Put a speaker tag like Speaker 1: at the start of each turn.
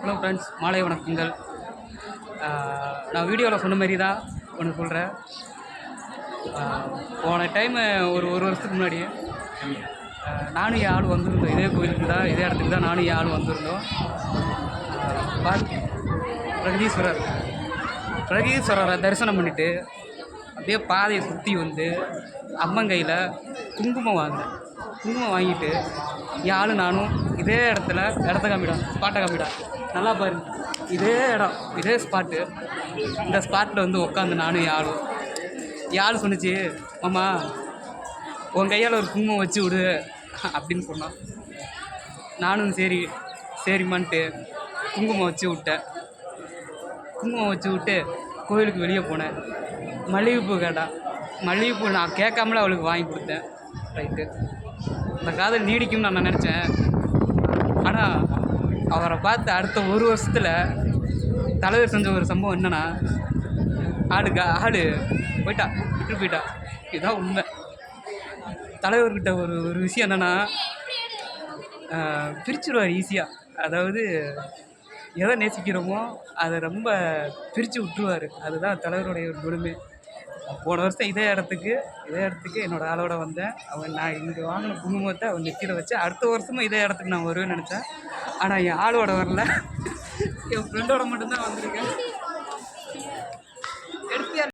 Speaker 1: Hello friends, மாலை வணக்கங்கள். நான் வீடியோவில் சொன்ன மாதிரி தான் ஒன்று சொல்கிறேன். போன டைமு ஒரு வருஷத்துக்கு முன்னாடி நானும் என் ஆள் வந்திருந்தோம். இதே கோயிலுக்கு தான், இதே இடத்துக்கு தான் நானும் என் ஆள் வந்திருந்தோம். பிரகதீஸ்வரரை தரிசனம் பண்ணிவிட்டு அப்படியே பாதையை சுற்றி வந்து அம்மன் கையில் குங்குமம் வாங்கிட்டு என் ஆள் நானும் இதே இடத்த ஸ்பாட்டை காமிடா நல்லா பாரு, இதே இடம், இதே ஸ்பாட்டு. இந்த ஸ்பாட்டில் வந்து உட்காந்து நானும் என் ஆள் சொன்னிச்சு, மாமா உன் கையால் ஒரு குங்குமம் வச்சு விடு அப்படின்னு சொன்னான். நானும் சரிம்மான்ட்டு குங்குமம் வச்சு விட்டு கோயிலுக்கு வெளியே போனேன். மல்லிகைப்பூ கேட்டான். மல்லிகைப்பூ நான் கேட்காமலே அவளுக்கு வாங்கி கொடுத்தேன். ரைட்டு, அந்த காதல் நீடிக்கும்னு நான் நினச்சேன். ஆனால் அவரை பார்த்து அடுத்த ஒரு வருஷத்தில் தலைவர் செஞ்ச ஒரு சம்பவம் என்னென்னா, ஆடு விட்டு போயிட்டா. இதுதான் உண்மை. தலைவர்கிட்ட ஒரு விஷயம் என்னென்னா, பிரிச்சுடுவார் ஈஸியாக. அதாவது எதை நேசிக்கிறோமோ அதை ரொம்ப பிரித்து விட்டுருவார். அதுதான் தலைவருடைய ஒரு குணமே. போன வருஷம் இதே இடத்துக்கு என்னோடய ஆளோட வந்தேன். நான் இங்கே வாங்கின குங்குமத்தை அவன் நெத்தியில் வச்சு அடுத்த வருஷமும் இதே இடத்துக்கு நான் வருவேன்னு நினச்சேன். ஆனால் என் ஆளோட வரல, என் ஃப்ரெண்டோட மட்டும்தான் வந்திருக்கேன்.